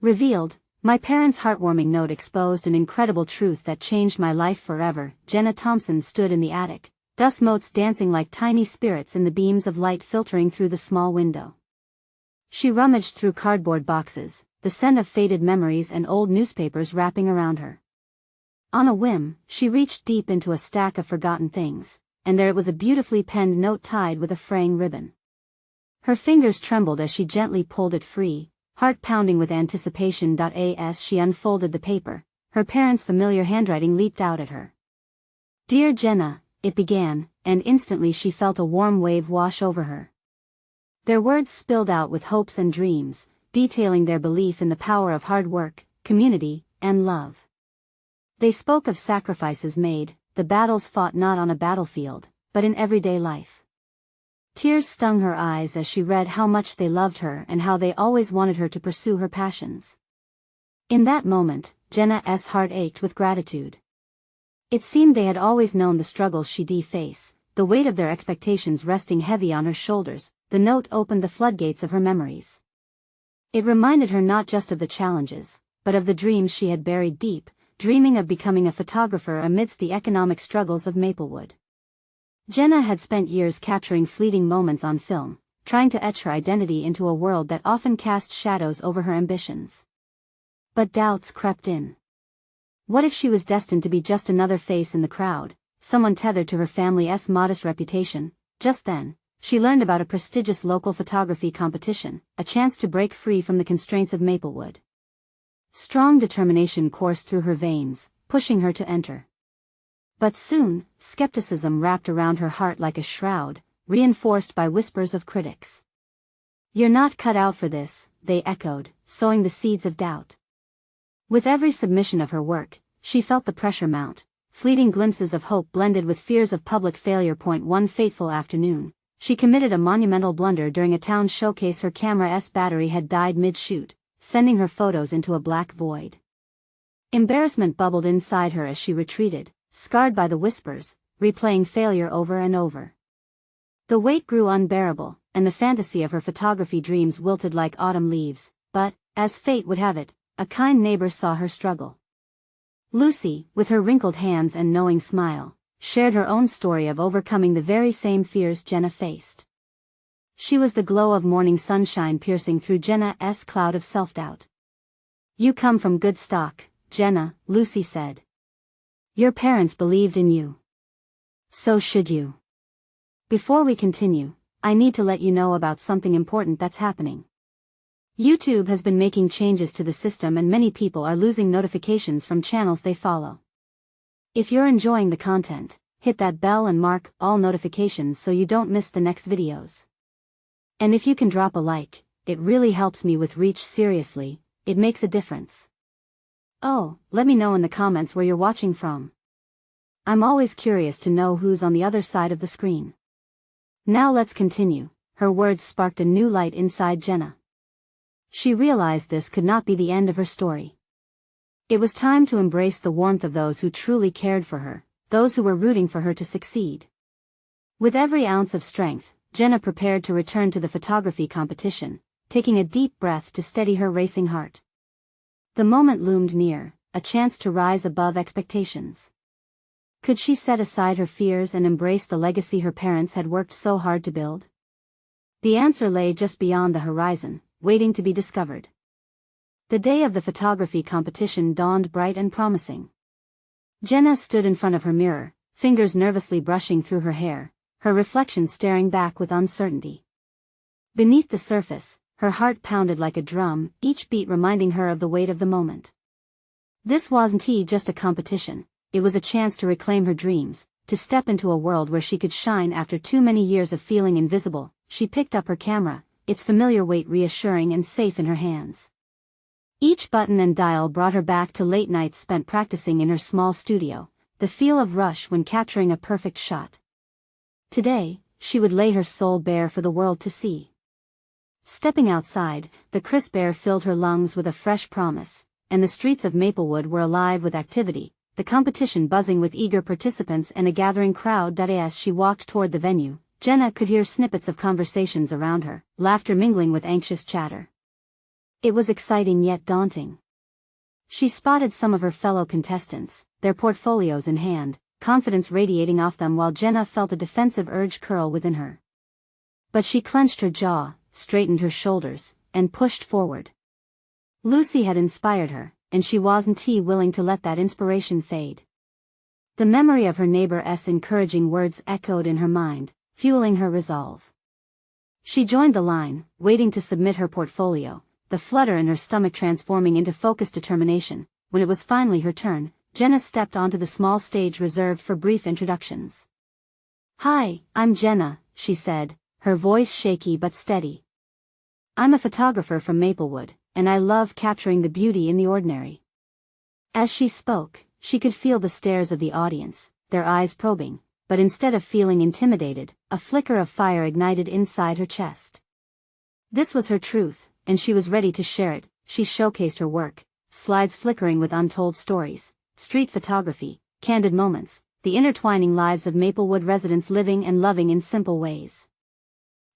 Revealed, my parents' heartwarming note exposed an incredible truth that changed my life forever. Jenna Thompson stood in the attic, dust motes dancing like tiny spirits in the beams of light filtering through the small window. She rummaged through cardboard boxes, the scent of faded memories and old newspapers wrapping around her. On a whim, she reached deep into a stack of forgotten things, and there it was, a beautifully penned note tied with a fraying ribbon. Her fingers trembled as she gently pulled it free, heart pounding with anticipation. As she unfolded the paper, her parents' familiar handwriting leaped out at her. "Dear Jenna," it began, and instantly she felt a warm wave wash over her. Their words spilled out with hopes and dreams, detailing their belief in the power of hard work, community, and love. They spoke of sacrifices made, the battles fought not on a battlefield, but in everyday life. Tears stung her eyes as she read how much they loved her and how they always wanted her to pursue her passions. In that moment, Jenna's heart ached with gratitude. It seemed they had always known the struggles she'd face, the weight of their expectations resting heavy on her shoulders. The note opened the floodgates of her memories. It reminded her not just of the challenges, but of the dreams she had buried deep, dreaming of becoming a photographer amidst the economic struggles of Maplewood. Jenna had spent years capturing fleeting moments on film, trying to etch her identity into a world that often cast shadows over her ambitions. But doubts crept in. What if she was destined to be just another face in the crowd, someone tethered to her family's modest reputation? Just then, she learned about a prestigious local photography competition, a chance to break free from the constraints of Maplewood. Strong determination coursed through her veins, pushing her to enter. But soon, skepticism wrapped around her heart like a shroud, reinforced by whispers of critics. "You're not cut out for this," they echoed, sowing the seeds of doubt. With every submission of her work, she felt the pressure mount, fleeting glimpses of hope blended with fears of public failure. One fateful afternoon, she committed a monumental blunder during a town showcase. Her camera's battery had died mid-shoot, sending her photos into a black void. Embarrassment bubbled inside her as she retreated, scarred by the whispers, replaying failure over and over. The weight grew unbearable, and the fantasy of her photography dreams wilted like autumn leaves. But, as fate would have it, a kind neighbor saw her struggle. Lucy, with her wrinkled hands and knowing smile, shared her own story of overcoming the very same fears Jenna faced. She was the glow of morning sunshine piercing through Jenna's cloud of self-doubt. "You come from good stock, Jenna," Lucy said. "Your parents believed in you. So should you. Before we continue, I need to let you know about something important that's happening. YouTube has been making changes to the system and many people are losing notifications from channels they follow. If you're enjoying the content, hit that bell and mark all notifications so you don't miss the next videos. And if you can drop a like, it really helps me with reach. Seriously, it makes a difference. Oh, let me know in the comments where you're watching from. I'm always curious to know who's on the other side of the screen. Now let's continue. Her words sparked a new light inside Jenna. She realized this could not be the end of her story. It was time to embrace the warmth of those who truly cared for her, those who were rooting for her to succeed. With every ounce of strength, Jenna prepared to return to the photography competition, taking a deep breath to steady her racing heart. The moment loomed near, a chance to rise above expectations. Could she set aside her fears and embrace the legacy her parents had worked so hard to build? The answer lay just beyond the horizon, waiting to be discovered. The day of the photography competition dawned bright and promising. Jenna stood in front of her mirror, fingers nervously brushing through her hair, her reflection staring back with uncertainty. Beneath the surface, her heart pounded like a drum, each beat reminding her of the weight of the moment. This wasn't just a competition, it was a chance to reclaim her dreams, to step into a world where she could shine after too many years of feeling invisible. She picked up her camera, its familiar weight reassuring and safe in her hands. Each button and dial brought her back to late nights spent practicing in her small studio, the feel of rush when capturing a perfect shot. Today, she would lay her soul bare for the world to see. Stepping outside, the crisp air filled her lungs with a fresh promise, and the streets of Maplewood were alive with activity, the competition buzzing with eager participants and a gathering crowd. As she walked toward the venue, Jenna could hear snippets of conversations around her, laughter mingling with anxious chatter. It was exciting yet daunting. She spotted some of her fellow contestants, their portfolios in hand, confidence radiating off them, while Jenna felt a defensive urge curl within her. But she clenched her jaw, straightened her shoulders, and pushed forward. Lucy had inspired her, and she wasn't willing to let that inspiration fade. The memory of her neighbor's encouraging words echoed in her mind, fueling her resolve. She joined the line, waiting to submit her portfolio, the flutter in her stomach transforming into focused determination. When it was finally her turn, Jenna stepped onto the small stage reserved for brief introductions. "Hi, I'm Jenna," she said, her voice shaky but steady. "I'm a photographer from Maplewood, and I love capturing the beauty in the ordinary." As she spoke, she could feel the stares of the audience, their eyes probing, but instead of feeling intimidated, a flicker of fire ignited inside her chest. This was her truth, and she was ready to share it. She showcased her work, slides flickering with untold stories, street photography, candid moments, the intertwining lives of Maplewood residents living and loving in simple ways.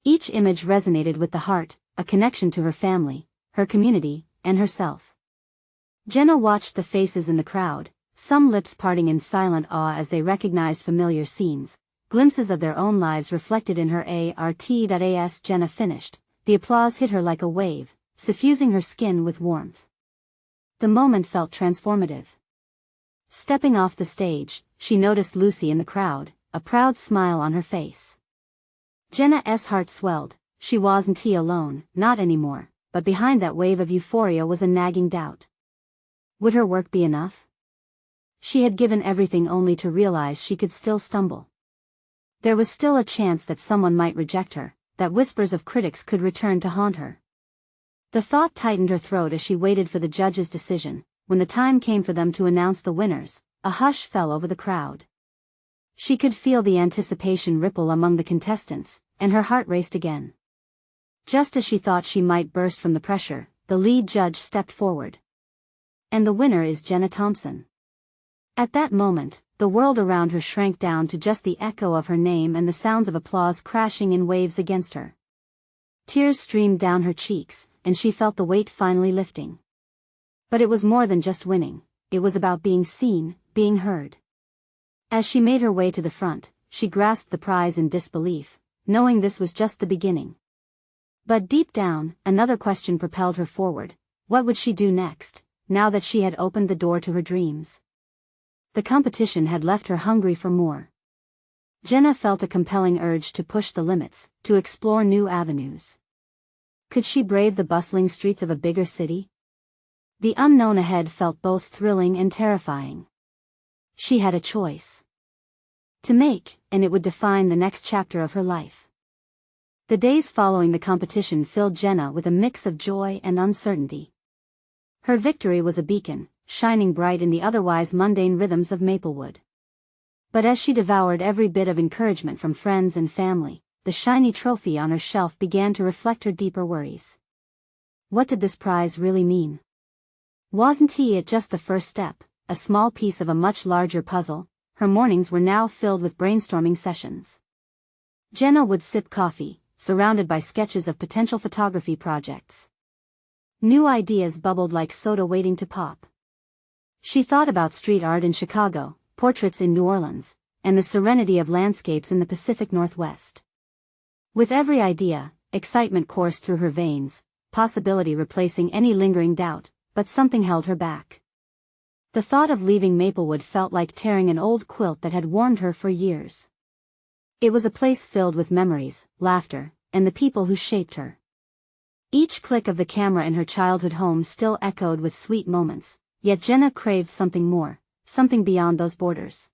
Each image resonated with the heart, a connection to her family, her community, and herself. Jenna watched the faces in the crowd, some lips parting in silent awe as they recognized familiar scenes, glimpses of their own lives reflected in her art. Jenna finished. The applause hit her like a wave, suffusing her skin with warmth. The moment felt transformative. Stepping off the stage, she noticed Lucy in the crowd, a proud smile on her face. Jenna's heart swelled. She wasn't alone, not anymore, but behind that wave of euphoria was a nagging doubt. Would her work be enough? She had given everything only to realize she could still stumble. There was still a chance that someone might reject her, that whispers of critics could return to haunt her. The thought tightened her throat as she waited for the judge's decision. When the time came for them to announce the winners, a hush fell over the crowd. She could feel the anticipation ripple among the contestants, and her heart raced again. Just as she thought she might burst from the pressure, the lead judge stepped forward. "And the winner is Jenna Thompson." At that moment, the world around her shrank down to just the echo of her name and the sounds of applause crashing in waves against her. Tears streamed down her cheeks, and she felt the weight finally lifting. But it was more than just winning. It was about being seen, being heard. As she made her way to the front, she grasped the prize in disbelief, knowing this was just the beginning. But deep down, another question propelled her forward. What would she do next, now that she had opened the door to her dreams? The competition had left her hungry for more. Jenna felt a compelling urge to push the limits, to explore new avenues. Could she brave the bustling streets of a bigger city? The unknown ahead felt both thrilling and terrifying. She had a choice to make, and it would define the next chapter of her life. The days following the competition filled Jenna with a mix of joy and uncertainty. Her victory was a beacon, shining bright in the otherwise mundane rhythms of Maplewood. But as she devoured every bit of encouragement from friends and family, the shiny trophy on her shelf began to reflect her deeper worries. What did this prize really mean? Wasn't it just the first step, a small piece of a much larger puzzle? Her mornings were now filled with brainstorming sessions. Jenna would sip coffee, surrounded by sketches of potential photography projects. New ideas bubbled like soda waiting to pop. She thought about street art in Chicago, portraits in New Orleans, and the serenity of landscapes in the Pacific Northwest. With every idea, excitement coursed through her veins, possibility replacing any lingering doubt, but something held her back. The thought of leaving Maplewood felt like tearing an old quilt that had warmed her for years. It was a place filled with memories, laughter, and the people who shaped her. Each click of the camera in her childhood home still echoed with sweet moments. Yet Jenna craved something more, something beyond those borders.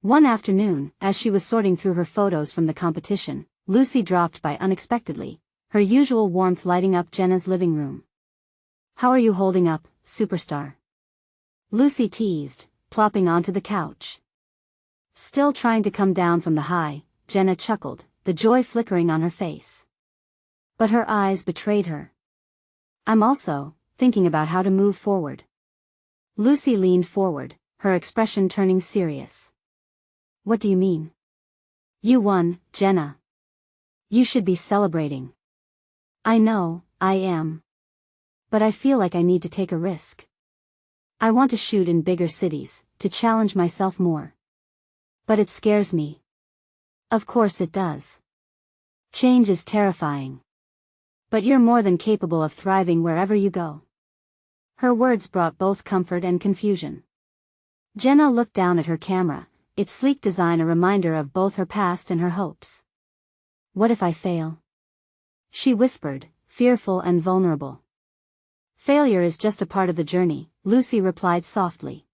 One afternoon, as she was sorting through her photos from the competition, Lucy dropped by unexpectedly, her usual warmth lighting up Jenna's living room. "How are you holding up, superstar?" Lucy teased, plopping onto the couch. Still trying to come down from the high, Jenna chuckled, the joy flickering on her face. But her eyes betrayed her. "I'm also thinking about how to move forward." Lucy leaned forward, her expression turning serious. "What do you mean?" "You won, Jenna. You should be celebrating." "I know, I am. But I feel like I need to take a risk. I want to shoot in bigger cities, to challenge myself more. But it scares me. Of course it does. Change is terrifying. But you're more than capable of thriving wherever you go. Her words brought both comfort and confusion. Jenna looked down at her camera, its sleek design a reminder of both her past and her hopes. What if I fail? She whispered, fearful and vulnerable. Failure is just a part of the journey, Lucy replied softly.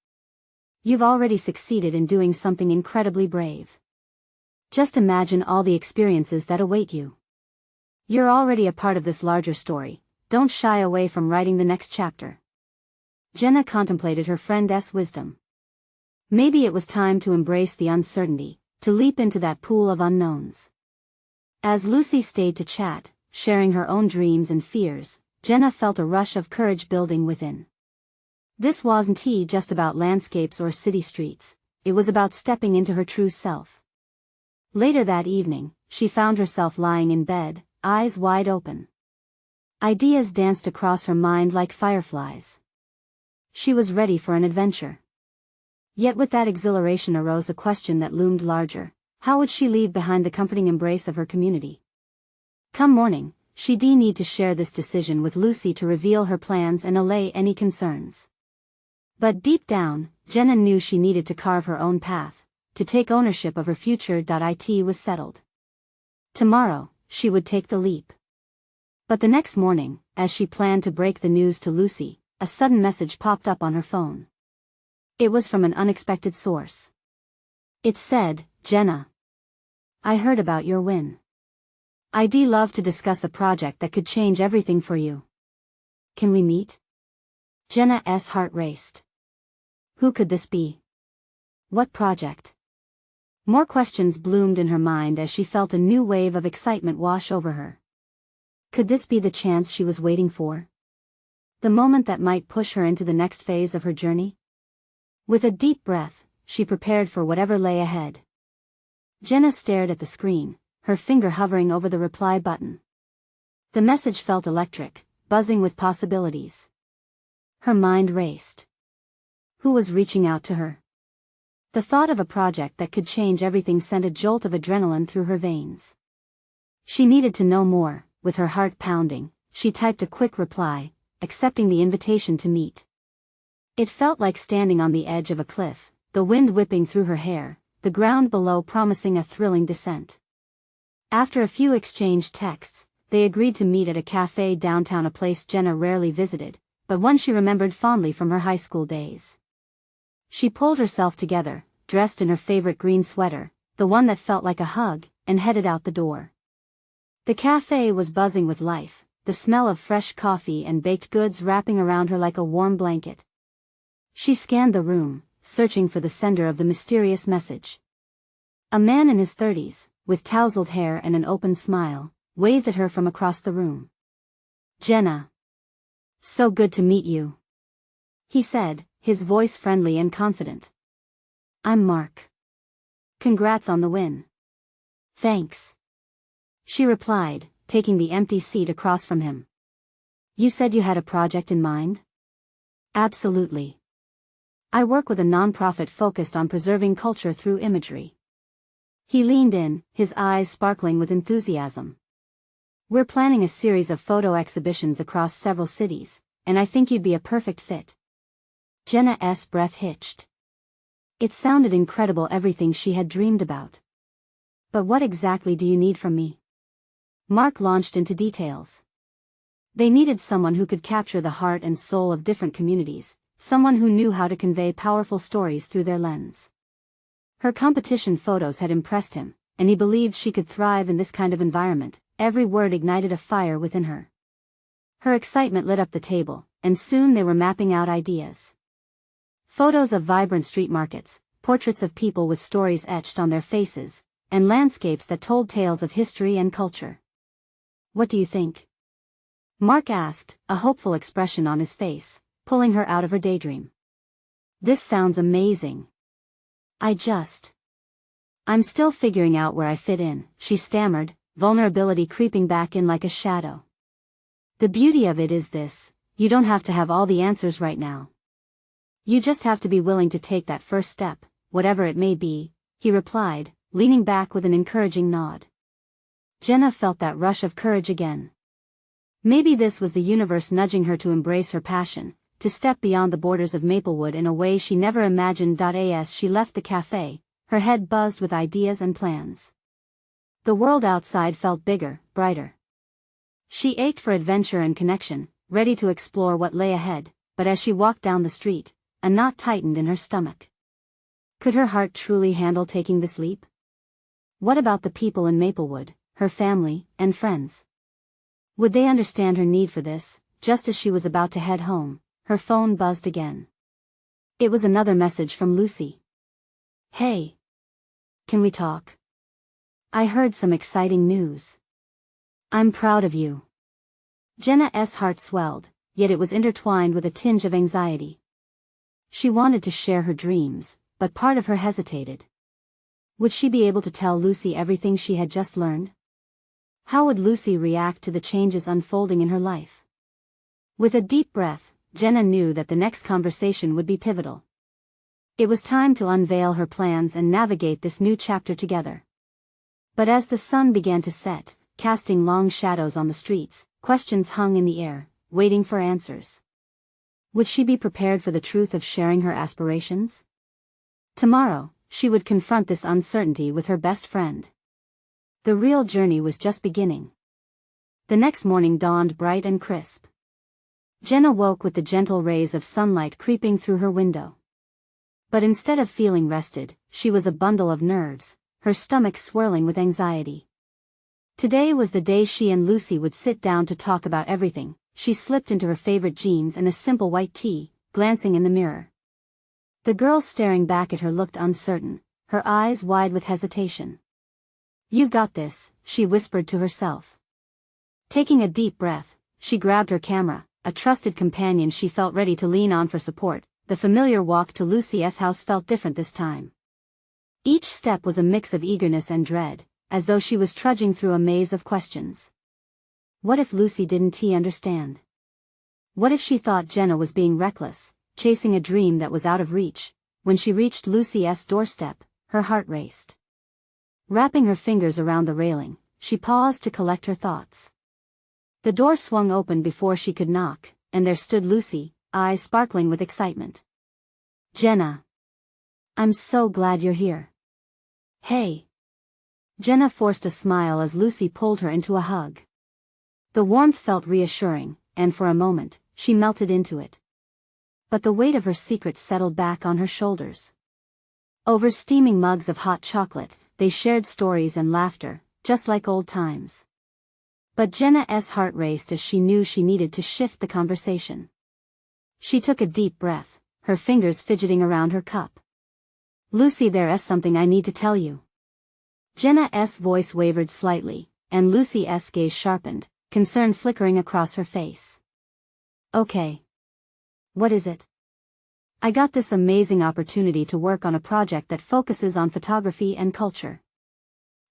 You've already succeeded in doing something incredibly brave. Just imagine all the experiences that await you. You're already a part of this larger story, don't shy away from writing the next chapter. Jenna contemplated her friend's wisdom. Maybe it was time to embrace the uncertainty, to leap into that pool of unknowns. As Lucy stayed to chat, sharing her own dreams and fears, Jenna felt a rush of courage building within. This wasn't just about landscapes or city streets, it was about stepping into her true self. Later that evening, she found herself lying in bed, eyes wide open. Ideas danced across her mind like fireflies. She was ready for an adventure. Yet with that exhilaration arose a question that loomed larger: how would she leave behind the comforting embrace of her community? Come morning, she'd need to share this decision with Lucy to reveal her plans and allay any concerns. But deep down, Jenna knew she needed to carve her own path, to take ownership of her future. It was settled. Tomorrow, she would take the leap. But the next morning, as she planned to break the news to Lucy, a sudden message popped up on her phone. It was from an unexpected source. It said, Jenna, I heard about your win. I'd love to discuss a project that could change everything for you. Can we meet? Jenna's heart raced. Who could this be? What project? More questions bloomed in her mind as she felt a new wave of excitement wash over her. Could this be the chance she was waiting for? The moment that might push her into the next phase of her journey? With a deep breath, she prepared for whatever lay ahead. Jenna stared at the screen, her finger hovering over the reply button. The message felt electric, buzzing with possibilities. Her mind raced. Who was reaching out to her? The thought of a project that could change everything sent a jolt of adrenaline through her veins. She needed to know more. With her heart pounding, she typed a quick reply, accepting the invitation to meet. It felt like standing on the edge of a cliff, the wind whipping through her hair, the ground below promising a thrilling descent. After a few exchanged texts, they agreed to meet at a cafe downtown, a place Jenna rarely visited, but one she remembered fondly from her high school days. She pulled herself together, dressed in her favorite green sweater, the one that felt like a hug, and headed out the door. The cafe was buzzing with life, the smell of fresh coffee and baked goods wrapping around her like a warm blanket. She scanned the room, searching for the sender of the mysterious message. A man in his 30s, with tousled hair and an open smile, waved at her from across the room. Jenna. So good to meet you. He said, his voice friendly and confident. I'm Mark. Congrats on the win. Thanks. She replied, taking the empty seat across from him. You said you had a project in mind? Absolutely. I work with a nonprofit focused on preserving culture through imagery. He leaned in, his eyes sparkling with enthusiasm. We're planning a series of photo exhibitions across several cities, and I think you'd be a perfect fit. Jenna's breath hitched. It sounded incredible, everything she had dreamed about. But what exactly do you need from me? Mark launched into details. They needed someone who could capture the heart and soul of different communities, someone who knew how to convey powerful stories through their lens. Her competition photos had impressed him, and he believed she could thrive in this kind of environment. Every word ignited a fire within her. Her excitement lit up the table, and soon they were mapping out ideas. Photos of vibrant street markets, portraits of people with stories etched on their faces, and landscapes that told tales of history and culture. What do you think? Mark asked, a hopeful expression on his face, pulling her out of her daydream. This sounds amazing. I'm still figuring out where I fit in, she stammered, vulnerability creeping back in like a shadow. The beauty of it is this, You don't have to have all the answers right now. You just have to be willing to take that first step, whatever it may be, he replied, leaning back with an encouraging nod. Jenna felt that rush of courage again. Maybe this was the universe nudging her to embrace her passion, to step beyond the borders of Maplewood in a way she never imagined. As she left the cafe, her head buzzed with ideas and plans. The world outside felt bigger, brighter. She ached for adventure and connection, ready to explore what lay ahead, but as she walked down the street, a knot tightened in her stomach. Could her heart truly handle taking this leap? What about the people in Maplewood, her family, and friends? Would they understand her need for this? Just as she was about to head home, her phone buzzed again. It was another message from Lucy. Hey. Can we talk? I heard some exciting news. I'm proud of you. Jenna's heart swelled, yet it was intertwined with a tinge of anxiety. She wanted to share her dreams, but part of her hesitated. Would she be able to tell Lucy everything she had just learned? How would Lucy react to the changes unfolding in her life? With a deep breath, Jenna knew that the next conversation would be pivotal. It was time to unveil her plans and navigate this new chapter together. But as the sun began to set, casting long shadows on the streets, questions hung in the air, waiting for answers. Would she be prepared for the truth of sharing her aspirations? Tomorrow, she would confront this uncertainty with her best friend. The real journey was just beginning. The next morning dawned bright and crisp. Jenna woke with the gentle rays of sunlight creeping through her window. But instead of feeling rested, she was a bundle of nerves, her stomach swirling with anxiety. Today was the day she and Lucy would sit down to talk about everything. She slipped into her favorite jeans and a simple white tee, glancing in the mirror. The girl staring back at her looked uncertain, her eyes wide with hesitation. "You've got this," she whispered to herself. Taking a deep breath, she grabbed her camera, a trusted companion she felt ready to lean on for support. The familiar walk to Lucy's house felt different this time. Each step was a mix of eagerness and dread, as though she was trudging through a maze of questions. What if Lucy didn't understand? What if she thought Jenna was being reckless, chasing a dream that was out of reach? When she reached Lucy's doorstep, her heart raced. Wrapping her fingers around the railing, she paused to collect her thoughts. The door swung open before she could knock, and there stood Lucy, eyes sparkling with excitement. "Jenna. I'm so glad you're here." "Hey." Jenna forced a smile as Lucy pulled her into a hug. The warmth felt reassuring, and for a moment, she melted into it. But the weight of her secret settled back on her shoulders. Over steaming mugs of hot chocolate, they shared stories and laughter, just like old times. But Jenna's heart raced as she knew she needed to shift the conversation. She took a deep breath, her fingers fidgeting around her cup. "Lucy, there's something I need to tell you." Jenna's voice wavered slightly, and Lucy's gaze sharpened, concern flickering across her face. "Okay. What is it?" "I got this amazing opportunity to work on a project that focuses on photography and culture.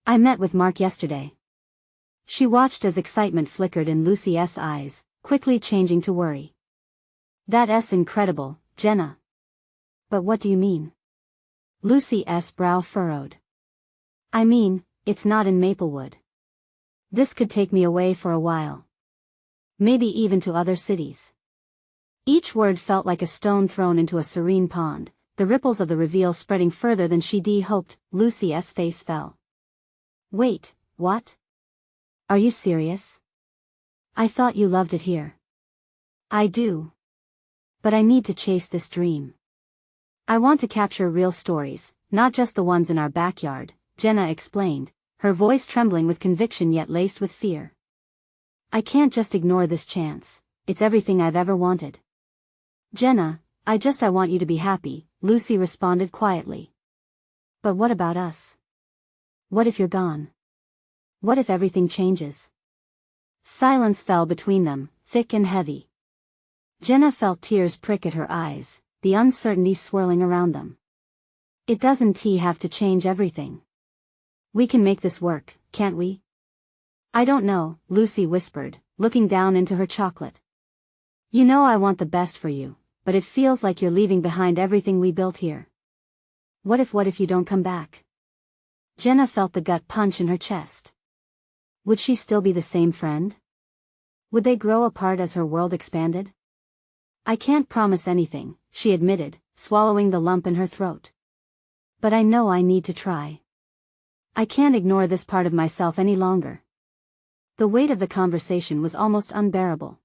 I met with Mark yesterday." She watched as excitement flickered in Lucy's eyes, quickly changing to worry. "That's incredible, Jenna." "But what do you mean?" Lucy's brow furrowed. "I mean, it's not in Maplewood. This could take me away for a while. Maybe even to other cities." Each word felt like a stone thrown into a serene pond, the ripples of the reveal spreading further than she'd hoped. Lucy's face fell. "Wait, what? Are you serious? I thought you loved it here." "I do. But I need to chase this dream. I want to capture real stories, not just the ones in our backyard," Jenna explained, her voice trembling with conviction yet laced with fear. "I can't just ignore this chance. It's everything I've ever wanted." "Jenna, I want you to be happy," Lucy responded quietly. "But what about us? What if you're gone? What if everything changes?" Silence fell between them, thick and heavy. Jenna felt tears prick at her eyes, the uncertainty swirling around them. "It doesn't have to change everything. We can make this work, can't we?" "I don't know," Lucy whispered, looking down into her chocolate. You know I want the best for you, but it feels like you're leaving behind everything we built here. What if you don't come back? Jenna felt the gut punch in her chest. Would she still be the same friend? Would they grow apart as her world expanded? I can't promise anything, she admitted, swallowing the lump in her throat. But I know I need to try. I can't ignore this part of myself any longer. The weight of the conversation was almost unbearable.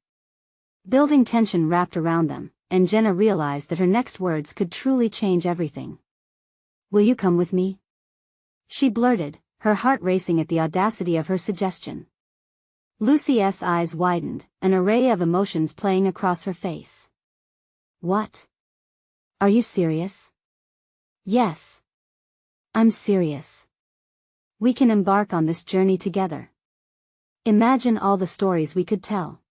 Building tension wrapped around them, and Jenna realized that her next words could truly change everything. Will you come with me? She blurted, her heart racing at the audacity of her suggestion. Lucy's eyes widened, an array of emotions playing across her face. What? Are you serious? Yes. I'm serious. We can embark on this journey together. Imagine all the stories we could tell.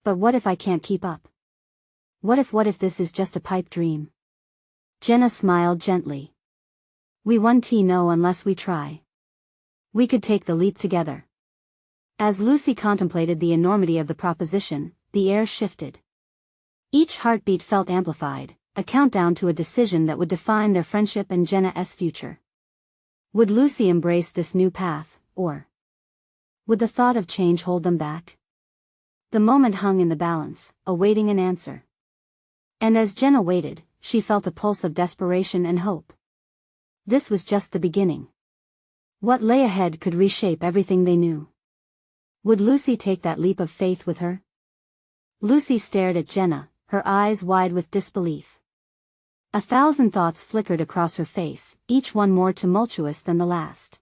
But what if I can't keep up? What if this is just a pipe dream? Jenna smiled gently. We won't know unless we try. We could take the leap together. As Lucy contemplated the enormity of the proposition, the air shifted. Each heartbeat felt amplified, a countdown to a decision that would define their friendship and Jenna's future. Would Lucy embrace this new path, or would the thought of change hold them back? The moment hung in the balance, awaiting an answer. And as Jenna waited, she felt a pulse of desperation and hope. This was just the beginning. What lay ahead could reshape everything they knew. Would Lucy take that leap of faith with her? Lucy stared at Jenna, her eyes wide with disbelief. 1,000 thoughts flickered across her face, each one more tumultuous than the last.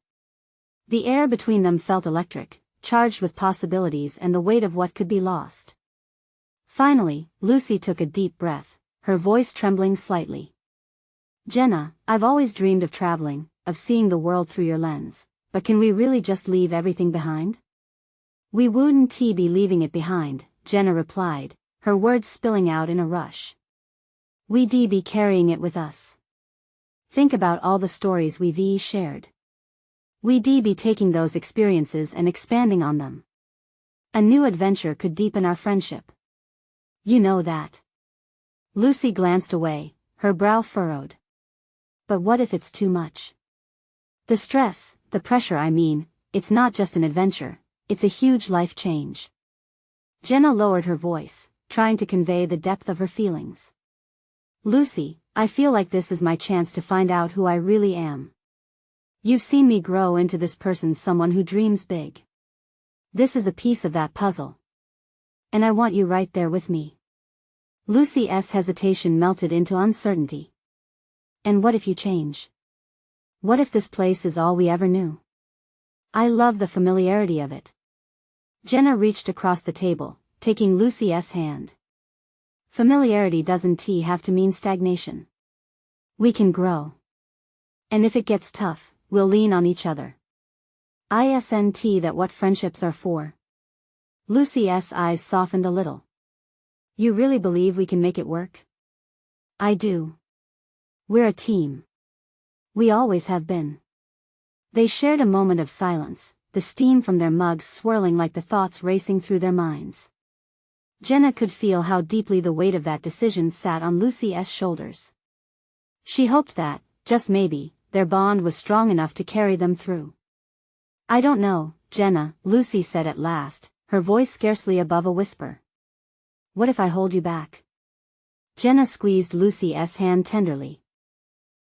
The air between them felt electric, charged with possibilities and the weight of what could be lost. Finally, Lucy took a deep breath, her voice trembling slightly. Jenna, I've always dreamed of traveling, of seeing the world through your lens, but can we really just leave everything behind? We wouldn't be leaving it behind, Jenna replied, her words spilling out in a rush. We'd be carrying it with us. Think about all the stories we've shared. We'd be taking those experiences and expanding on them. A new adventure could deepen our friendship. You know that. Lucy glanced away, her brow furrowed. But what if it's too much? The stress, the pressure it's not just an adventure, it's a huge life change. Jenna lowered her voice, trying to convey the depth of her feelings. Lucy, I feel like this is my chance to find out who I really am. You've seen me grow into this person, someone who dreams big. This is a piece of that puzzle. And I want you right there with me. Lucy's hesitation melted into uncertainty. And what if you change? What if this place is all we ever knew? I love the familiarity of it. Jenna reached across the table, taking Lucy's hand. Familiarity doesn't have to mean stagnation. We can grow. And if it gets tough, we'll lean on each other. Isn't that what friendships are for? Lucy's eyes softened a little. You really believe we can make it work? I do. We're a team. We always have been. They shared a moment of silence, the steam from their mugs swirling like the thoughts racing through their minds. Jenna could feel how deeply the weight of that decision sat on Lucy's shoulders. She hoped that, just maybe, their bond was strong enough to carry them through. I don't know, Jenna, Lucy said at last, her voice scarcely above a whisper. What if I hold you back? Jenna squeezed Lucy's hand tenderly.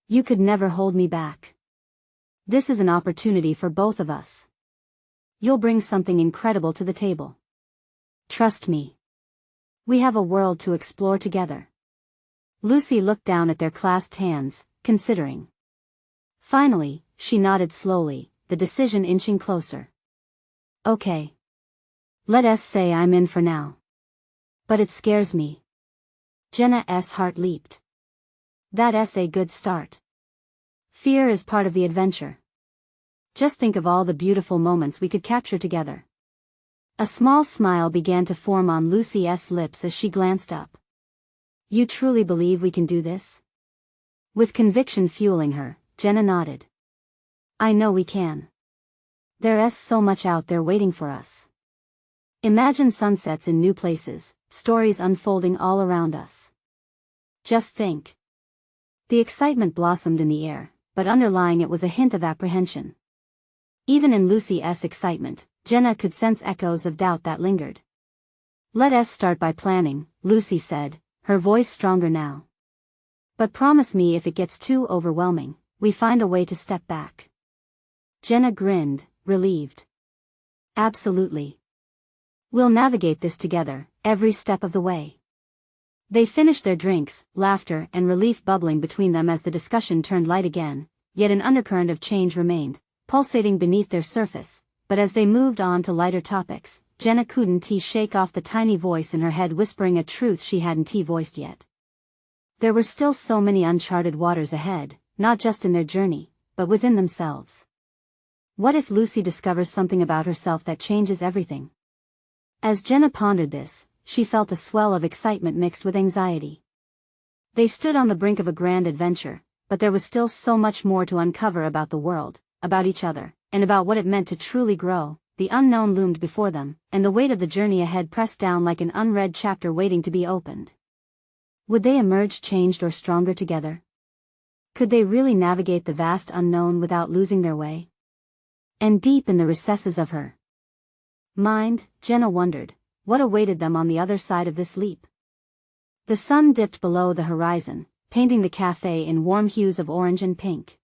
You could never hold me back. This is an opportunity for both of us. You'll bring something incredible to the table. Trust me. We have a world to explore together. Lucy looked down at their clasped hands, considering. Finally, she nodded slowly, the decision inching closer. Okay. Let us say I'm in for now. But it scares me. Jenna's heart leaped. That's a good start. Fear is part of the adventure. Just think of all the beautiful moments we could capture together. A small smile began to form on Lucy's lips as she glanced up. You truly believe we can do this? With conviction fueling her, Jenna nodded. I know we can. There's so much out there waiting for us. Imagine sunsets in new places, stories unfolding all around us. Just think. The excitement blossomed in the air, but underlying it was a hint of apprehension. Even in Lucy's excitement, Jenna could sense echoes of doubt that lingered. "Let us start by planning," Lucy said, her voice stronger now. "But promise me if it gets too overwhelming, we find a way to step back." Jenna grinned, relieved. "Absolutely. We'll navigate this together, every step of the way." They finished their drinks, laughter and relief bubbling between them as the discussion turned light again, yet an undercurrent of change remained, pulsating beneath their surface. But as they moved on to lighter topics, Jenna couldn't shake off the tiny voice in her head whispering a truth she hadn't voiced yet. There were still so many uncharted waters ahead, not just in their journey, but within themselves. What if Lucy discovers something about herself that changes everything? As Jenna pondered this, she felt a swell of excitement mixed with anxiety. They stood on the brink of a grand adventure, but there was still so much more to uncover about the world, about each other, and about what it meant to truly grow. The unknown loomed before them, and the weight of the journey ahead pressed down like an unread chapter waiting to be opened. Would they emerge changed or stronger together? Could they really navigate the vast unknown without losing their way? And deep in the recesses of her mind, Jenna wondered, what awaited them on the other side of this leap? The sun dipped below the horizon, painting the cafe in warm hues of orange and pink.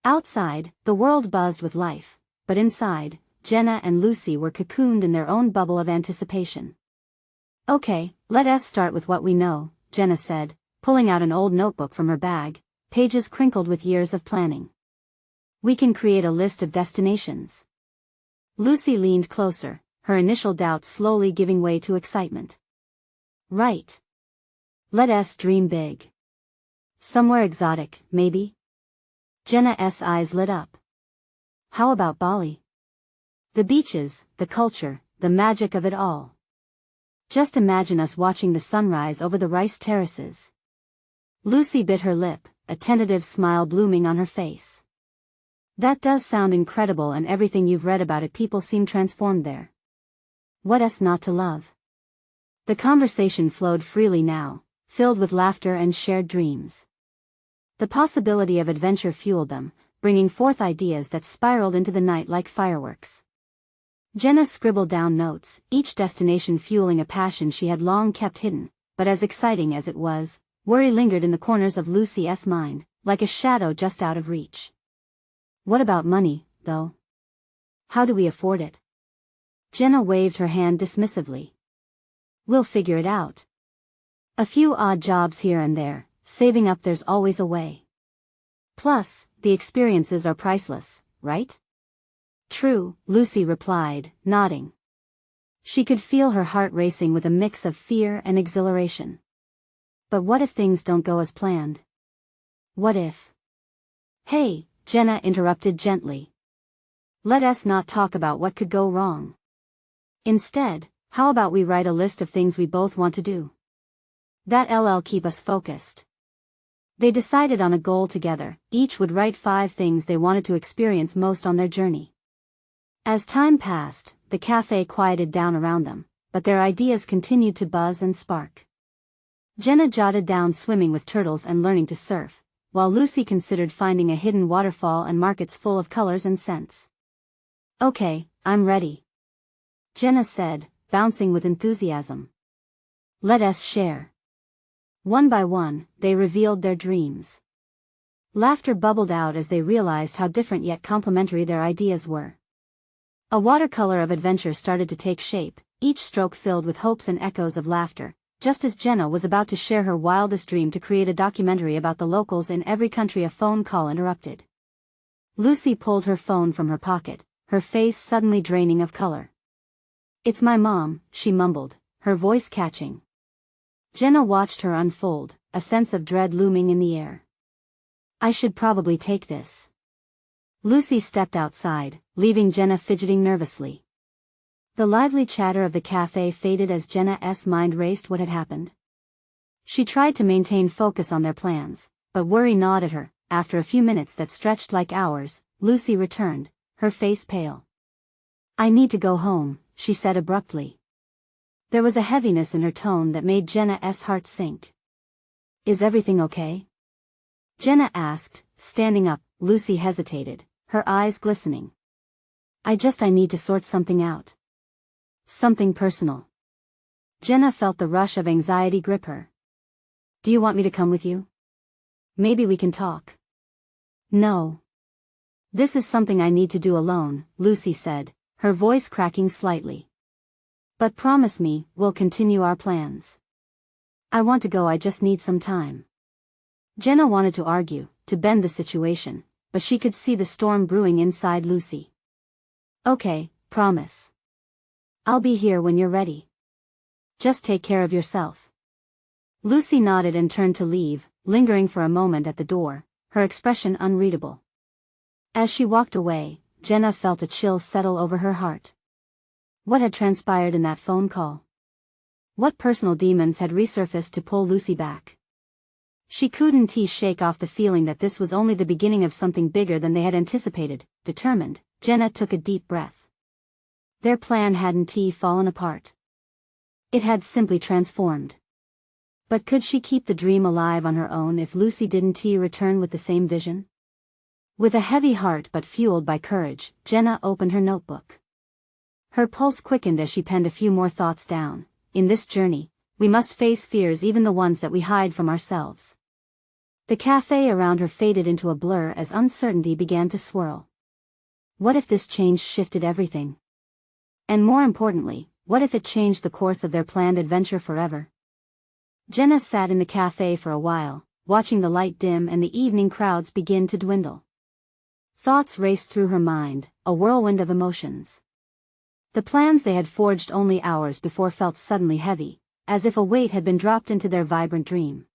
Outside, the world buzzed with life, but inside, Jenna and Lucy were cocooned in their own bubble of anticipation. "Okay, let us start with what we know," Jenna said, pulling out an old notebook from her bag, pages crinkled with years of planning. "We can create a list of destinations." Lucy leaned closer, her initial doubts slowly giving way to excitement. "Right. Let us dream big. Somewhere exotic, maybe?" Jenna's eyes lit up. "How about Bali? The beaches, the culture, the magic of it all. Just imagine us watching the sunrise over the rice terraces." Lucy bit her lip, a tentative smile blooming on her face. "That does sound incredible, and everything you've read about it, people seem transformed there. What else not to love?" The conversation flowed freely now, filled with laughter and shared dreams. The possibility of adventure fueled them, bringing forth ideas that spiraled into the night like fireworks. Jenna scribbled down notes, each destination fueling a passion she had long kept hidden, but as exciting as it was, worry lingered in the corners of Lucy's mind, like a shadow just out of reach. "What about money, though? How do we afford it?" Jenna waved her hand dismissively. "We'll figure it out. A few odd jobs here and there, saving up, there's always a way. Plus, the experiences are priceless, right?" "True," Lucy replied, nodding. She could feel her heart racing with a mix of fear and exhilaration. But what if things don't go as planned? What if... "Hey," Jenna interrupted gently. "Let us not talk about what could go wrong. Instead, how about we write a list of things we both want to do? That'll keep us focused." They decided on a goal together, each would write 5 things they wanted to experience most on their journey. As time passed, the cafe quieted down around them, but their ideas continued to buzz and spark. Jenna jotted down swimming with turtles and learning to surf, while Lucy considered finding a hidden waterfall and markets full of colors and scents. "Okay, I'm ready," Jenna said, bouncing with enthusiasm. "Let us share." One by one, they revealed their dreams. Laughter bubbled out as they realized how different yet complementary their ideas were. A watercolor of adventure started to take shape, each stroke filled with hopes and echoes of laughter, just as Jenna was about to share her wildest dream to create a documentary about the locals in every country. A phone call interrupted. Lucy pulled her phone from her pocket, her face suddenly draining of color. "It's my mom," she mumbled, her voice catching. Jenna watched her unfold, a sense of dread looming in the air. "I should probably take this." Lucy stepped outside, leaving Jenna fidgeting nervously. The lively chatter of the cafe faded as Jenna's mind raced what had happened. She tried to maintain focus on their plans, but worry gnawed at her. After a few minutes that stretched like hours, Lucy returned, her face pale. "I need to go home," she said abruptly. There was a heaviness in her tone that made Jenna's heart sink. Is everything okay? Jenna asked, standing up. Lucy hesitated, her eyes glistening. I need to sort something out. Something personal. Jenna felt the rush of anxiety grip her. Do you want me to come with you? Maybe we can talk. No. This is something I need to do alone, Lucy said, her voice cracking slightly. But promise me, we'll continue our plans. I want to go, I just need some time. Jenna wanted to argue, to bend the situation, but she could see the storm brewing inside Lucy. Okay, promise. I'll be here when you're ready. Just take care of yourself. Lucy nodded and turned to leave, lingering for a moment at the door, her expression unreadable. As she walked away, Jenna felt a chill settle over her heart. What had transpired in that phone call? What personal demons had resurfaced to pull Lucy back? She couldn't shake off the feeling that this was only the beginning of something bigger than they had anticipated. Determined, Jenna took a deep breath. Their plan hadn't fallen apart. It had simply transformed. But could she keep the dream alive on her own if Lucy didn't return with the same vision? With a heavy heart but fueled by courage, Jenna opened her notebook. Her pulse quickened as she penned a few more thoughts down. In this journey, we must face fears, even the ones that we hide from ourselves. The cafe around her faded into a blur as uncertainty began to swirl. What if this change shifted everything? And more importantly, what if it changed the course of their planned adventure forever? Jenna sat in the cafe for a while, watching the light dim and the evening crowds begin to dwindle. Thoughts raced through her mind, a whirlwind of emotions. The plans they had forged only hours before felt suddenly heavy, as if a weight had been dropped into their vibrant dream.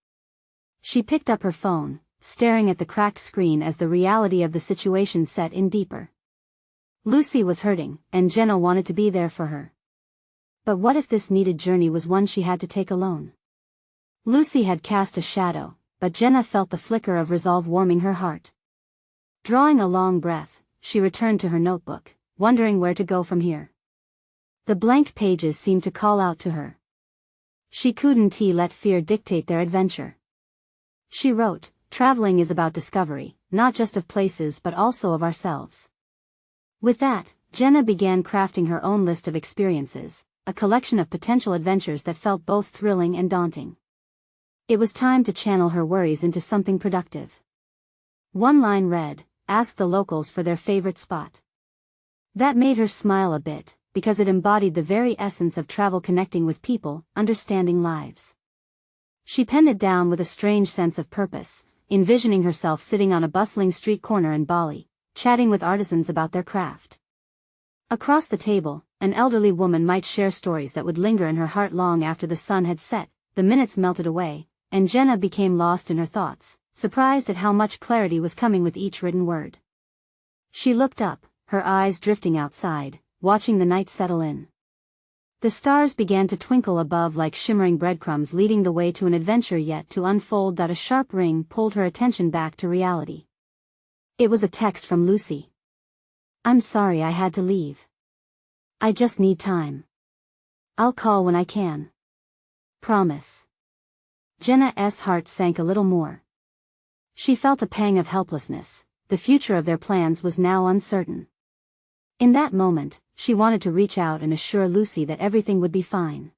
She picked up her phone, staring at the cracked screen as the reality of the situation set in deeper. Lucy was hurting, and Jenna wanted to be there for her. But what if this needed journey was one she had to take alone? Lucy had cast a shadow, but Jenna felt the flicker of resolve warming her heart. Drawing a long breath, she returned to her notebook, wondering where to go from here. The blank pages seemed to call out to her. She couldn't let fear dictate their adventure. She wrote, traveling is about discovery, not just of places but also of ourselves. With that, Jenna began crafting her own list of experiences, a collection of potential adventures that felt both thrilling and daunting. It was time to channel her worries into something productive. One line read, "Ask the locals for their favorite spot." That made her smile a bit, because it embodied the very essence of travel, connecting with people, understanding lives. She penned it down with a strange sense of purpose, envisioning herself sitting on a bustling street corner in Bali, chatting with artisans about their craft. Across the table, an elderly woman might share stories that would linger in her heart long after the sun had set. The minutes melted away, and Jenna became lost in her thoughts, surprised at how much clarity was coming with each written word. She looked up, her eyes drifting outside, watching the night settle in. The stars began to twinkle above like shimmering breadcrumbs leading the way to an adventure yet to unfold. A sharp ring pulled her attention back to reality. It was a text from Lucy. "I'm sorry I had to leave. I just need time. I'll call when I can. Promise." Jenna's heart sank a little more. She felt a pang of helplessness. The future of their plans was now uncertain. In that moment, she wanted to reach out and assure Lucy that everything would be fine.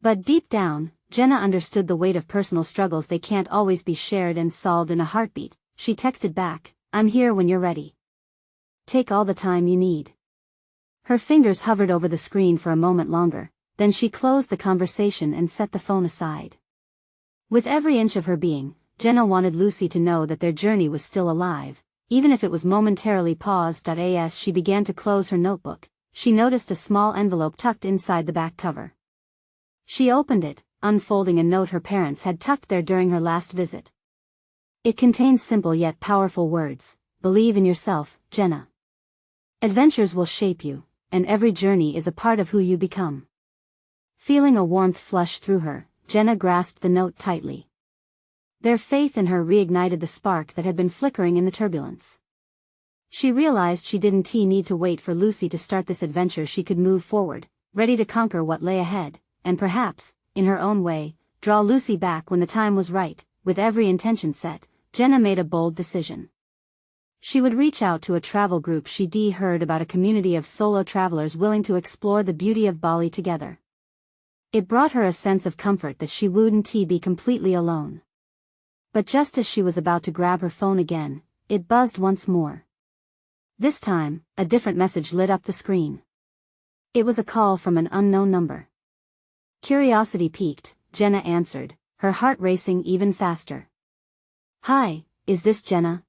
But deep down, Jenna understood the weight of personal struggles they can't always be shared and solved in a heartbeat. She texted back, "I'm here when you're ready. Take all the time you need." Her fingers hovered over the screen for a moment longer, then she closed the conversation and set the phone aside. With every inch of her being, Jenna wanted Lucy to know that their journey was still alive, even if it was momentarily paused. As she began to close her notebook, she noticed a small envelope tucked inside the back cover. She opened it, unfolding a note her parents had tucked there during her last visit. It contained simple yet powerful words: "Believe in yourself, Jenna. Adventures will shape you, and every journey is a part of who you become." Feeling a warmth flush through her, Jenna grasped the note tightly. Their faith in her reignited the spark that had been flickering in the turbulence. She realized she didn't need to wait for Lucy to start this adventure. She could move forward, ready to conquer what lay ahead, and perhaps, in her own way, draw Lucy back when the time was right. With every intention set, Jenna made a bold decision. She would reach out to a travel group. She'd heard about a community of solo travelers willing to explore the beauty of Bali together. It brought her a sense of comfort that she wouldn't be completely alone. But just as she was about to grab her phone again, it buzzed once more. This time, a different message lit up the screen. It was a call from an unknown number. Curiosity piqued, Jenna answered, her heart racing even faster. "Hi, is this Jenna?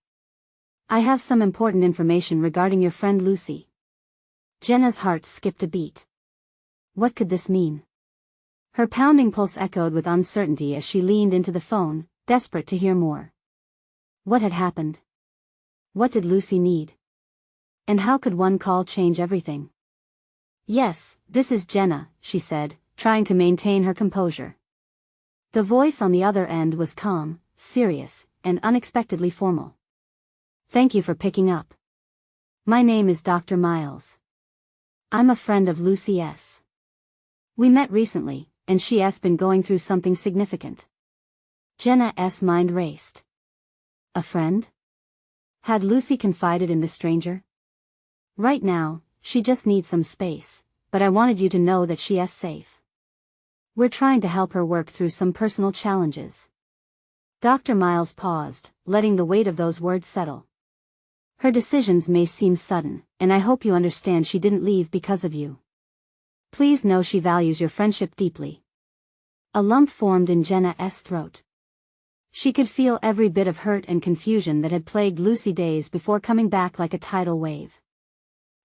I have some important information regarding your friend Lucy." Jenna's heart skipped a beat. What could this mean? Her pounding pulse echoed with uncertainty as she leaned into the phone, desperate to hear more. What had happened? What did Lucy need? And how could one call change everything? "Yes, this is Jenna," she said, trying to maintain her composure. The voice on the other end was calm, serious, and unexpectedly formal. "Thank you for picking up. My name is Dr. Miles. I'm a friend of Lucy S. We met recently, and she has been going through something significant." Jenna's mind raced. A friend? Had Lucy confided in the stranger? "Right now, she just needs some space, but I wanted you to know that she is safe. We're trying to help her work through some personal challenges." Dr. Miles paused, letting the weight of those words settle. "Her decisions may seem sudden, and I hope you understand she didn't leave because of you. Please know she values your friendship deeply." A lump formed in Jenna's throat. She could feel every bit of hurt and confusion that had plagued Lucy days before coming back like a tidal wave.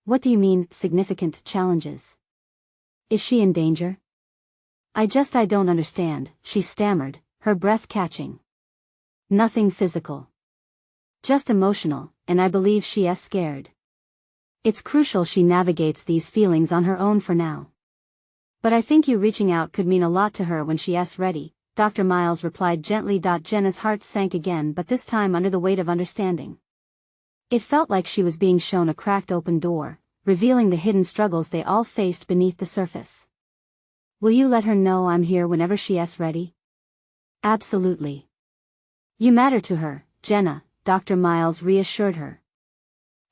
"What do you mean, significant challenges? Is she in danger?" I don't understand," she stammered, her breath catching. "Nothing physical. Just emotional, and I believe she is scared. It's crucial she navigates these feelings on her own for now. But I think you reaching out could mean a lot to her when she is ready," Dr. Miles replied gently. Jenna's heart sank again, but this time under the weight of understanding. It felt like she was being shown a cracked open door, revealing the hidden struggles they all faced beneath the surface. "Will you let her know I'm here whenever she is ready?" "Absolutely. You matter to her, Jenna," Dr. Miles reassured her.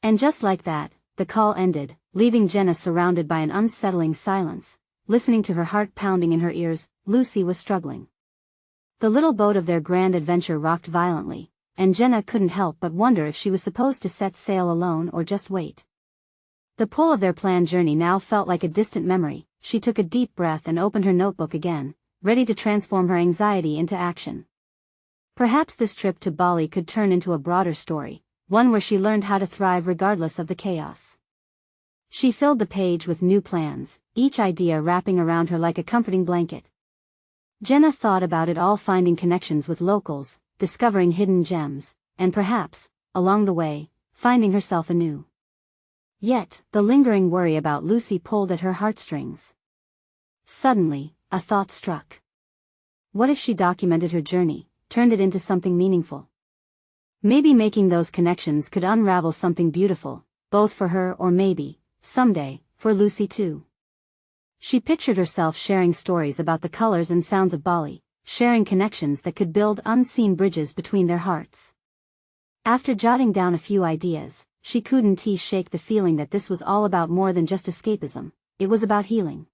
And just like that, the call ended, leaving Jenna surrounded by an unsettling silence, listening to her heart pounding in her ears. Lucy was struggling. The little boat of their grand adventure rocked violently, and Jenna couldn't help but wonder if she was supposed to set sail alone or just wait. The pull of their planned journey now felt like a distant memory. She took a deep breath and opened her notebook again, ready to transform her anxiety into action. Perhaps this trip to Bali could turn into a broader story, one where she learned how to thrive regardless of the chaos. She filled the page with new plans, each idea wrapping around her like a comforting blanket. Jenna thought about it all, finding connections with locals, discovering hidden gems, and perhaps, along the way, finding herself anew. Yet, the lingering worry about Lucy pulled at her heartstrings. Suddenly, a thought struck. What if she documented her journey, turned it into something meaningful? Maybe making those connections could unravel something beautiful, both for her or maybe, someday, for Lucy too. She pictured herself sharing stories about the colors and sounds of Bali, sharing connections that could build unseen bridges between their hearts. After jotting down a few ideas, she couldn't shake the feeling that this was all about more than just escapism. It was about healing.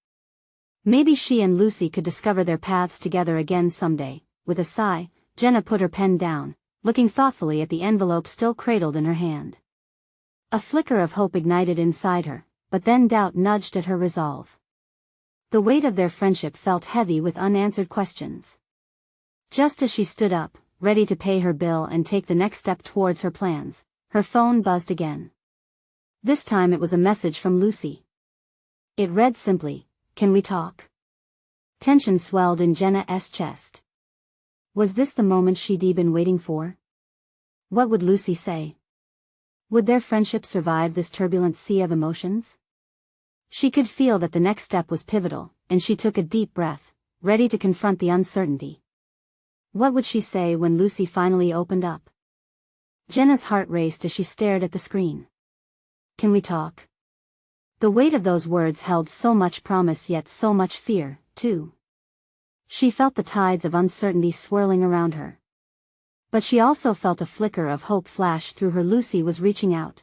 Maybe she and Lucy could discover their paths together again someday. With a sigh, Jenna put her pen down, looking thoughtfully at the envelope still cradled in her hand. A flicker of hope ignited inside her, but then doubt nudged at her resolve. The weight of their friendship felt heavy with unanswered questions. Just as she stood up, ready to pay her bill and take the next step towards her plans, her phone buzzed again. This time it was a message from Lucy. It read simply, "Can we talk?" Tension swelled in Jenna's chest. Was this the moment she'd been waiting for? What would Lucy say? Would their friendship survive this turbulent sea of emotions? She could feel that the next step was pivotal, and she took a deep breath, ready to confront the uncertainty. What would she say when Lucy finally opened up? Jenna's heart raced as she stared at the screen. can we talk? The weight of those words held so much promise yet so much fear, too. She felt the tides of uncertainty swirling around her. But she also felt a flicker of hope flash through her. Lucy was reaching out.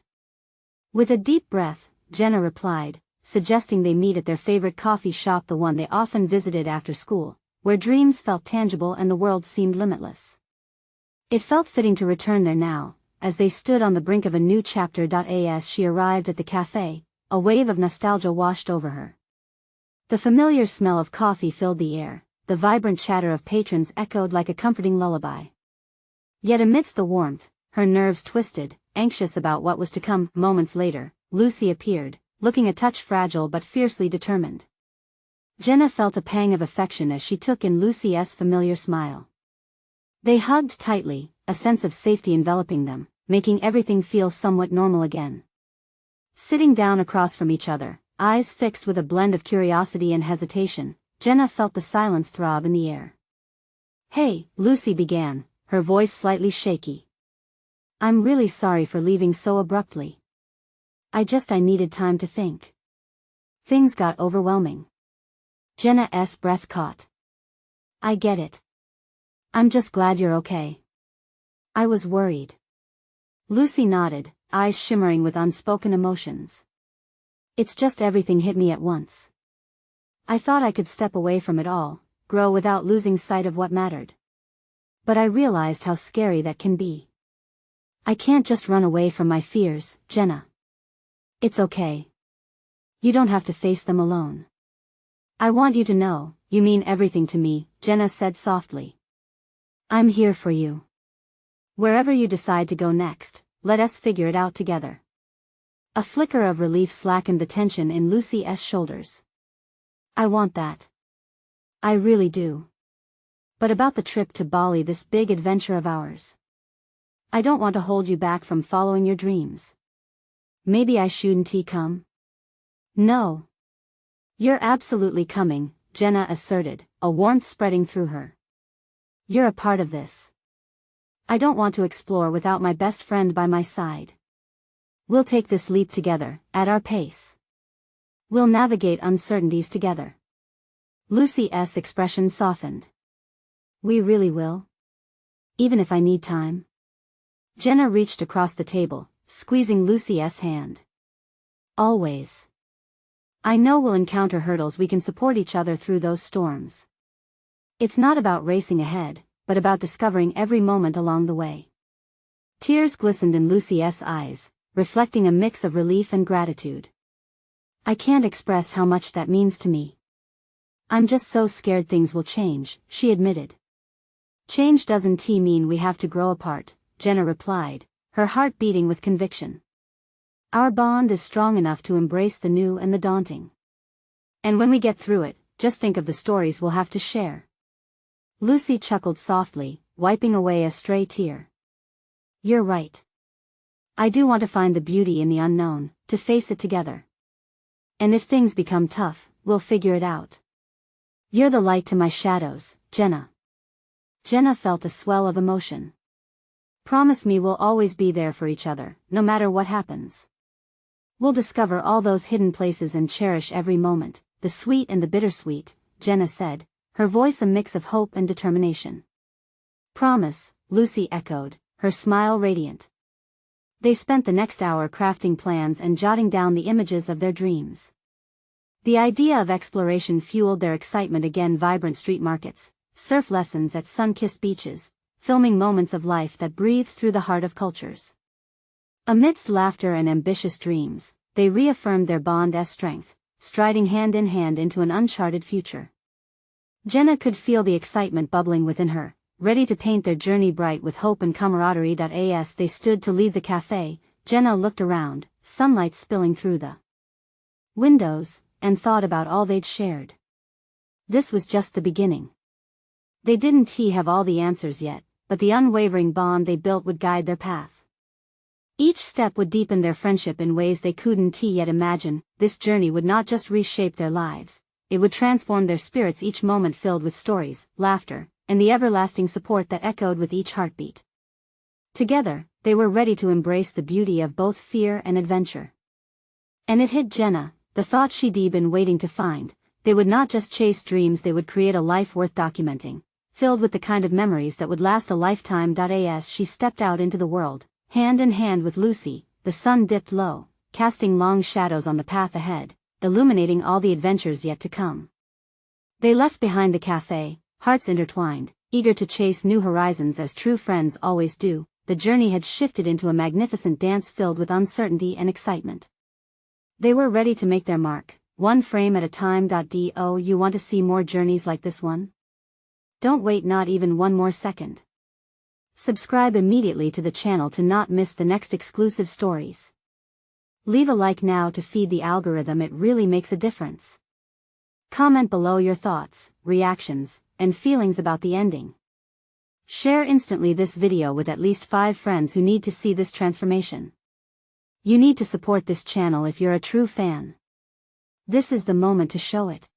With a deep breath, Jenna replied, suggesting they meet at their favorite coffee shop, the one they often visited after school, where dreams felt tangible and the world seemed limitless. It felt fitting to return there now, as they stood on the brink of a new chapter. As she arrived at the cafe, a wave of nostalgia washed over her. The familiar smell of coffee filled the air, the vibrant chatter of patrons echoed like a comforting lullaby. Yet amidst the warmth, her nerves twisted, anxious about what was to come. Moments later, Lucy appeared, looking a touch fragile but fiercely determined. Jenna felt a pang of affection as she took in Lucy's familiar smile. They hugged tightly, a sense of safety enveloping them, making everything feel somewhat normal again. Sitting down across from each other, eyes fixed with a blend of curiosity and hesitation, Jenna felt the silence throb in the air. "Hey," Lucy began, her voice slightly shaky. "I'm really sorry for leaving so abruptly. I needed time to think. Things got overwhelming." Jenna's breath caught. "I get it. I'm just glad you're okay. I was worried." Lucy nodded, eyes shimmering with unspoken emotions. "It's just everything hit me at once. I thought I could step away from it all, grow without losing sight of what mattered. But I realized how scary that can be. I can't just run away from my fears, Jenna. It's okay. You don't have to face them alone. I want you to know, you mean everything to me," Jenna said softly. "I'm here for you. Wherever you decide to go next, let us figure it out together." A flicker of relief slackened the tension in Lucy's shoulders. "I want that. I really do. But about the trip to Bali, this big adventure of ours. I don't want to hold you back from following your dreams. Maybe I shouldn't come?" "No. You're absolutely coming," Jenna asserted, a warmth spreading through her. "You're a part of this. I don't want to explore without my best friend by my side. We'll take this leap together, at our pace. We'll navigate uncertainties together." Lucy's expression softened. "We really will? Even if I need time?" Jenna reached across the table, squeezing Lucy's hand. "Always. I know we'll encounter hurdles. We can support each other through those storms. It's not about racing ahead, but about discovering every moment along the way." Tears glistened in Lucy's eyes, reflecting a mix of relief and gratitude. "I can't express how much that means to me. I'm just so scared things will change," she admitted. "Change doesn't mean we have to grow apart," Jenna replied, her heart beating with conviction. "Our bond is strong enough to embrace the new and the daunting. And when we get through it, just think of the stories we'll have to share." Lucy chuckled softly, wiping away a stray tear. "You're right. I do want to find the beauty in the unknown, to face it together. And if things become tough, we'll figure it out. You're the light to my shadows, Jenna." Jenna felt a swell of emotion. "Promise me we'll always be there for each other, no matter what happens. We'll discover all those hidden places and cherish every moment, the sweet and the bittersweet," Jenna said, her voice a mix of hope and determination. "Promise," Lucy echoed, her smile radiant. They spent the next hour crafting plans and jotting down the images of their dreams. The idea of exploration fueled their excitement again. Vibrant street markets, surf lessons at sun-kissed beaches, filming moments of life that breathed through the heart of cultures. Amidst laughter and ambitious dreams, they reaffirmed their bond as strength, striding hand in hand into an uncharted future. Jenna could feel the excitement bubbling within her, ready to paint their journey bright with hope and camaraderie. As they stood to leave the cafe, Jenna looked around, sunlight spilling through the windows, and thought about all they'd shared. This was just the beginning. They didn't have all the answers yet, but the unwavering bond they built would guide their path. Each step would deepen their friendship in ways they couldn't yet imagine. This journey would not just reshape their lives, it would transform their spirits, each moment filled with stories, laughter, and the everlasting support that echoed with each heartbeat. Together, they were ready to embrace the beauty of both fear and adventure. And it hit Jenna, the thought she'd been waiting to find. They would not just chase dreams, they would create a life worth documenting, filled with the kind of memories that would last a lifetime. As she stepped out into the world, hand in hand with Lucy, the sun dipped low, casting long shadows on the path ahead, illuminating all the adventures yet to come. They left behind the cafe, hearts intertwined, eager to chase new horizons as true friends always do. The journey had shifted into a magnificent dance filled with uncertainty and excitement. They were ready to make their mark, one frame at a time. Do you want to see more journeys like this one? Don't wait not even one more second. Subscribe immediately to the channel to not miss the next exclusive stories. Leave a like now to feed the algorithm, it really makes a difference. Comment below your thoughts, reactions, and feelings about the ending. Share instantly this video with at least 5 friends who need to see this transformation. You need to support this channel if you're a true fan. This is the moment to show it.